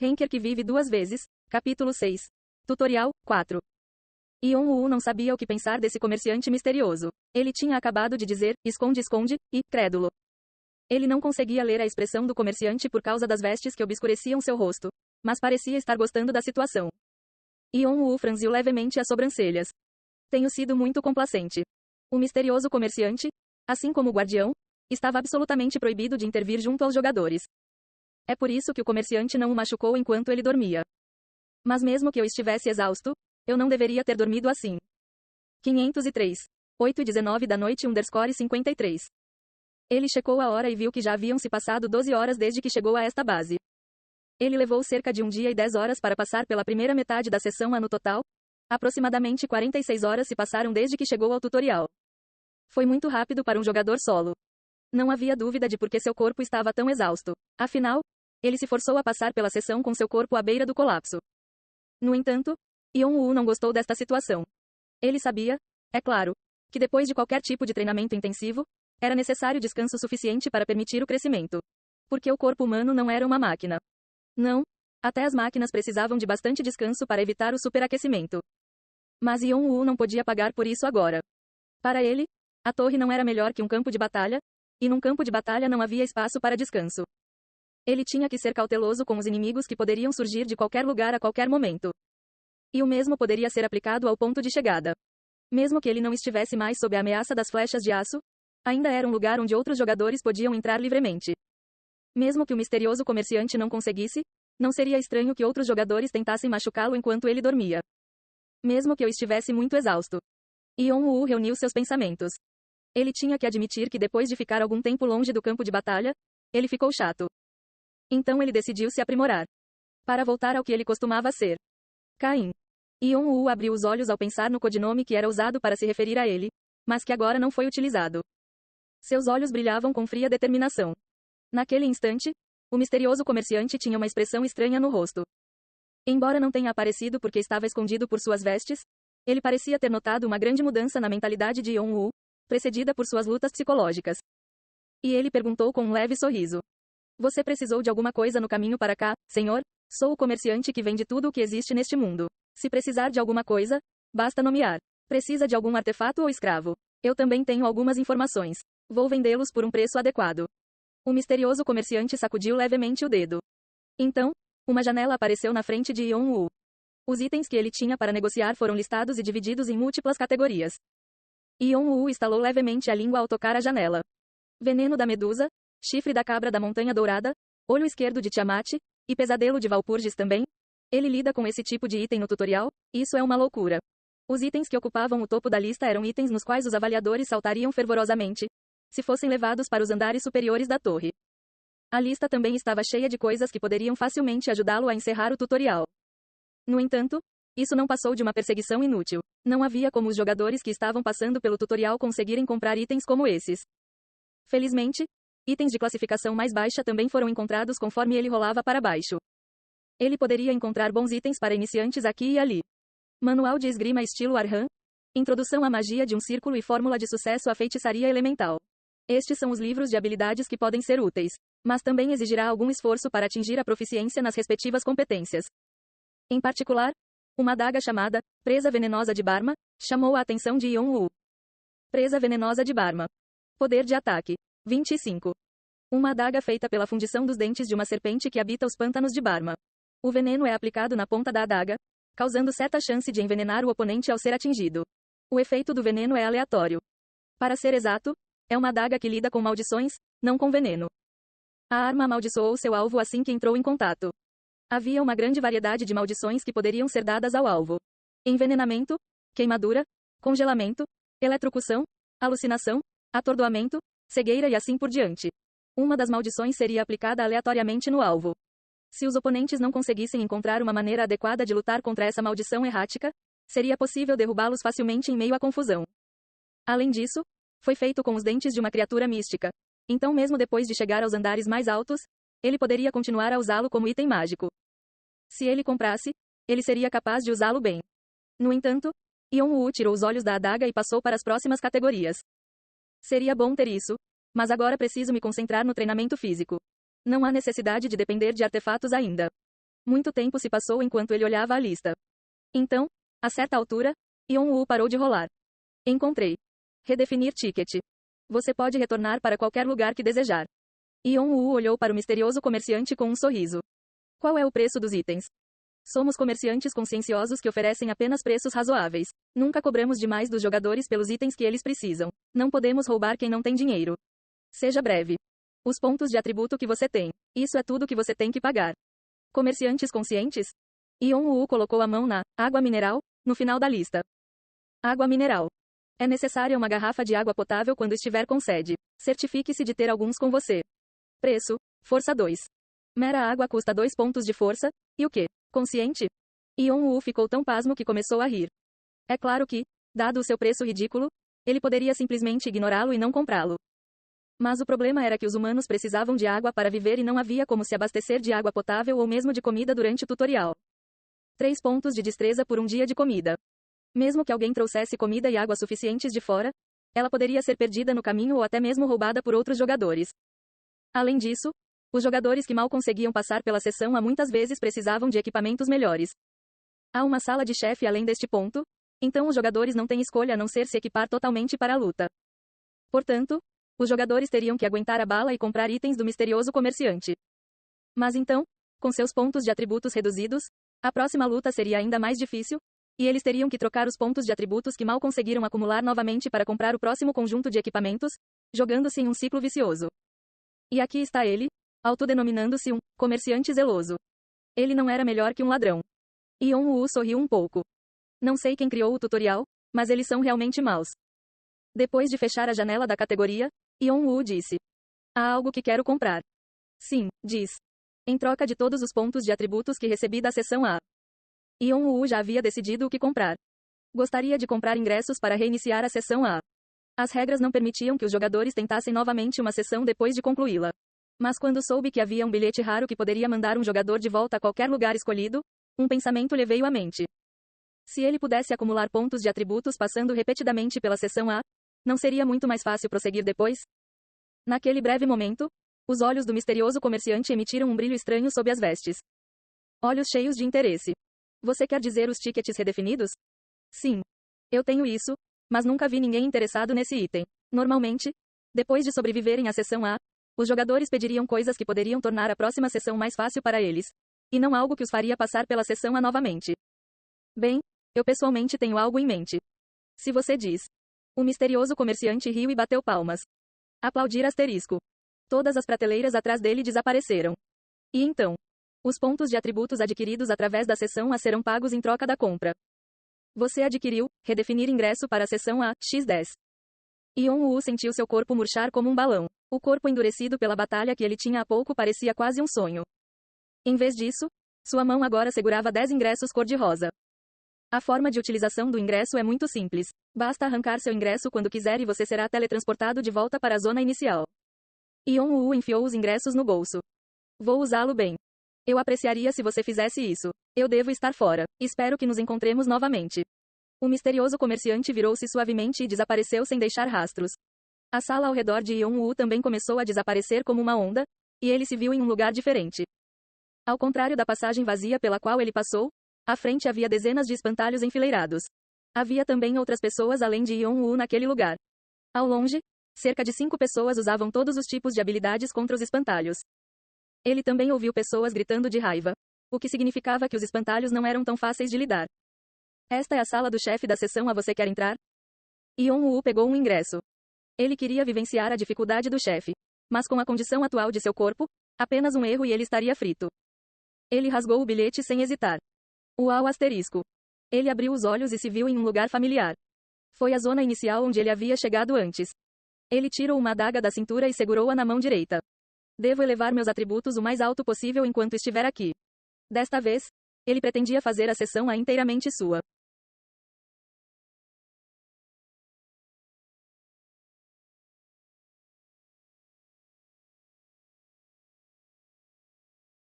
Henker que vive duas vezes. Capítulo 6. Tutorial 4. Yeon-woo não sabia o que pensar desse comerciante misterioso. Ele tinha acabado de dizer, esconde, esconde, e, crédulo. Ele não conseguia ler a expressão do comerciante por causa das vestes que obscureciam seu rosto, mas parecia estar gostando da situação. Yeon-woo franziu levemente as sobrancelhas. Tenho sido muito complacente. O misterioso comerciante, assim como o guardião, estava absolutamente proibido de intervir junto aos jogadores. É por isso que o comerciante não o machucou enquanto ele dormia. Mas mesmo que eu estivesse exausto, eu não deveria ter dormido assim. 503. 8:19 da noite _ 53. Ele checou a hora e viu que já haviam se passado 12 horas desde que chegou a esta base. Ele levou cerca de 1 dia e 10 horas para passar pela primeira metade da sessão no total. Aproximadamente 46 horas se passaram desde que chegou ao tutorial. Foi muito rápido para um jogador solo. Não havia dúvida de por que seu corpo estava tão exausto. Afinal, ele se forçou a passar pela sessão com seu corpo à beira do colapso. No entanto, Yeon-woo não gostou desta situação. Ele sabia, é claro, que depois de qualquer tipo de treinamento intensivo, era necessário descanso suficiente para permitir o crescimento. Porque o corpo humano não era uma máquina. Não, até as máquinas precisavam de bastante descanso para evitar o superaquecimento. Mas Yeon-woo não podia pagar por isso agora. Para ele, a torre não era melhor que um campo de batalha, e num campo de batalha não havia espaço para descanso. Ele tinha que ser cauteloso com os inimigos que poderiam surgir de qualquer lugar a qualquer momento. E o mesmo poderia ser aplicado ao ponto de chegada. Mesmo que ele não estivesse mais sob a ameaça das flechas de aço, ainda era um lugar onde outros jogadores podiam entrar livremente. Mesmo que o misterioso comerciante não conseguisse, não seria estranho que outros jogadores tentassem machucá-lo enquanto ele dormia. Mesmo que eu estivesse muito exausto. Yeon-woo reuniu seus pensamentos. Ele tinha que admitir que depois de ficar algum tempo longe do campo de batalha, ele ficou chato. Então ele decidiu se aprimorar. Para voltar ao que ele costumava ser. Caim. Yeon-woo abriu os olhos ao pensar no codinome que era usado para se referir a ele, mas que agora não foi utilizado. Seus olhos brilhavam com fria determinação. Naquele instante, o misterioso comerciante tinha uma expressão estranha no rosto. Embora não tenha aparecido porque estava escondido por suas vestes, ele parecia ter notado uma grande mudança na mentalidade de Yeon-woo, precedida por suas lutas psicológicas. E ele perguntou com um leve sorriso. Você precisou de alguma coisa no caminho para cá, senhor? Sou o comerciante que vende tudo o que existe neste mundo. Se precisar de alguma coisa, basta nomear. Precisa de algum artefato ou escravo? Eu também tenho algumas informações. Vou vendê-los por um preço adequado. O misterioso comerciante sacudiu levemente o dedo. Então, uma janela apareceu na frente de Yeon-woo. Os itens que ele tinha para negociar foram listados e divididos em múltiplas categorias. Yeon-woo estalou levemente a língua ao tocar a janela. Veneno da medusa, chifre da cabra da montanha dourada, olho esquerdo de Tiamat, e pesadelo de Valpurgis também. Ele lida com esse tipo de item no tutorial, isso é uma loucura. Os itens que ocupavam o topo da lista eram itens nos quais os avaliadores saltariam fervorosamente, se fossem levados para os andares superiores da torre. A lista também estava cheia de coisas que poderiam facilmente ajudá-lo a encerrar o tutorial. No entanto, isso não passou de uma perseguição inútil. Não havia como os jogadores que estavam passando pelo tutorial conseguirem comprar itens como esses. Felizmente, itens de classificação mais baixa também foram encontrados conforme ele rolava para baixo. Ele poderia encontrar bons itens para iniciantes aqui e ali. Manual de esgrima estilo Arhan. Introdução à magia de um círculo e fórmula de sucesso à feitiçaria elemental. Estes são os livros de habilidades que podem ser úteis, mas também exigirá algum esforço para atingir a proficiência nas respectivas competências. Em particular, uma adaga chamada Presa Venenosa de Barma chamou a atenção de Yeon-woo. Presa Venenosa de Barma. Poder de ataque. 25. Uma adaga feita pela fundição dos dentes de uma serpente que habita os pântanos de Barma. O veneno é aplicado na ponta da adaga, causando certa chance de envenenar o oponente ao ser atingido. O efeito do veneno é aleatório. Para ser exato, é uma adaga que lida com maldições, não com veneno. A arma amaldiçoou seu alvo assim que entrou em contato. Havia uma grande variedade de maldições que poderiam ser dadas ao alvo. Envenenamento, queimadura, congelamento, eletrocução, alucinação, atordoamento, cegueira e assim por diante. Uma das maldições seria aplicada aleatoriamente no alvo. Se os oponentes não conseguissem encontrar uma maneira adequada de lutar contra essa maldição errática, seria possível derrubá-los facilmente em meio à confusão. Além disso, foi feito com os dentes de uma criatura mística. Então, mesmo depois de chegar aos andares mais altos, ele poderia continuar a usá-lo como item mágico. Se ele comprasse, ele seria capaz de usá-lo bem. No entanto, Yeon-woo tirou os olhos da adaga e passou para as próximas categorias. Seria bom ter isso, mas agora preciso me concentrar no treinamento físico. Não há necessidade de depender de artefatos ainda. Muito tempo se passou enquanto ele olhava a lista. Então, a certa altura, Yon-woo parou de rolar. Encontrei. Redefinir ticket. Você pode retornar para qualquer lugar que desejar. Yon-woo olhou para o misterioso comerciante com um sorriso. Qual é o preço dos itens? Somos comerciantes conscienciosos que oferecem apenas preços razoáveis. Nunca cobramos demais dos jogadores pelos itens que eles precisam. Não podemos roubar quem não tem dinheiro. Seja breve. Os pontos de atributo que você tem. Isso é tudo que você tem que pagar. Comerciantes conscientes? Yon-woo colocou a mão na água mineral, no final da lista. Água mineral. É necessária uma garrafa de água potável quando estiver com sede. Certifique-se de ter alguns com você. Preço: força 2. Mera água custa 2 pontos de força, e o quê? Consciente? Yon-woo ficou tão pasmo que começou a rir. É claro que, dado o seu preço ridículo, ele poderia simplesmente ignorá-lo e não comprá-lo. Mas o problema era que os humanos precisavam de água para viver e não havia como se abastecer de água potável ou mesmo de comida durante o tutorial. 3 pontos de destreza por um dia de comida. Mesmo que alguém trouxesse comida e água suficientes de fora, ela poderia ser perdida no caminho ou até mesmo roubada por outros jogadores. Além disso, os jogadores que mal conseguiam passar pela sessão muitas vezes precisavam de equipamentos melhores. Há uma sala de chefe além deste ponto, então os jogadores não têm escolha a não ser se equipar totalmente para a luta. Portanto, os jogadores teriam que aguentar a bala e comprar itens do misterioso comerciante. Mas então, com seus pontos de atributos reduzidos, a próxima luta seria ainda mais difícil, e eles teriam que trocar os pontos de atributos que mal conseguiram acumular novamente para comprar o próximo conjunto de equipamentos, jogando-se em um ciclo vicioso. E aqui está ele, autodenominando-se um comerciante zeloso. Ele não era melhor que um ladrão. Yon-woo sorriu um pouco. Não sei quem criou o tutorial, mas eles são realmente maus. Depois de fechar a janela da categoria, Yon-woo disse: há algo que quero comprar. Sim, diz. Em troca de todos os pontos de atributos que recebi da seção A. Yon-woo já havia decidido o que comprar. Gostaria de comprar ingressos para reiniciar a seção A. As regras não permitiam que os jogadores tentassem novamente uma sessão depois de concluí-la. Mas quando soube que havia um bilhete raro que poderia mandar um jogador de volta a qualquer lugar escolhido, um pensamento lhe veio à mente. Se ele pudesse acumular pontos de atributos passando repetidamente pela seção A, não seria muito mais fácil prosseguir depois? Naquele breve momento, os olhos do misterioso comerciante emitiram um brilho estranho sob as vestes. Olhos cheios de interesse. Você quer dizer os tickets redefinidos? Sim. Eu tenho isso, mas nunca vi ninguém interessado nesse item. Normalmente, depois de sobreviverem à sessão A, os jogadores pediriam coisas que poderiam tornar a próxima sessão mais fácil para eles, e não algo que os faria passar pela sessão A novamente. Bem, eu pessoalmente tenho algo em mente. Se você diz. O misterioso comerciante riu e bateu palmas. Aplaudir asterisco. Todas as prateleiras atrás dele desapareceram. E então? Os pontos de atributos adquiridos através da sessão A serão pagos em troca da compra. Você adquiriu, redefinir ingresso para a sessão A, X10. Yon-woo sentiu seu corpo murchar como um balão. O corpo endurecido pela batalha que ele tinha há pouco parecia quase um sonho. Em vez disso, sua mão agora segurava 10 ingressos cor-de-rosa. A forma de utilização do ingresso é muito simples. Basta arrancar seu ingresso quando quiser e você será teletransportado de volta para a zona inicial. Yon-woo enfiou os ingressos no bolso. Vou usá-lo bem. Eu apreciaria se você fizesse isso. Eu devo estar fora. Espero que nos encontremos novamente. O misterioso comerciante virou-se suavemente e desapareceu sem deixar rastros. A sala ao redor de Yon-woo também começou a desaparecer como uma onda, e ele se viu em um lugar diferente. Ao contrário da passagem vazia pela qual ele passou, à frente havia dezenas de espantalhos enfileirados. Havia também outras pessoas além de Yon-woo naquele lugar. Ao longe, cerca de 5 pessoas usavam todos os tipos de habilidades contra os espantalhos. Ele também ouviu pessoas gritando de raiva, o que significava que os espantalhos não eram tão fáceis de lidar. Esta é a sala do chefe da sessão A, você quer entrar? Yon-woo pegou um ingresso. Ele queria vivenciar a dificuldade do chefe. Mas com a condição atual de seu corpo, apenas um erro e ele estaria frito. Ele rasgou o bilhete sem hesitar. Uau asterisco. Ele abriu os olhos e se viu em um lugar familiar. Foi a zona inicial onde ele havia chegado antes. Ele tirou uma adaga da cintura e segurou-a na mão direita. Devo elevar meus atributos o mais alto possível enquanto estiver aqui. Desta vez, ele pretendia fazer a sessão A inteiramente sua.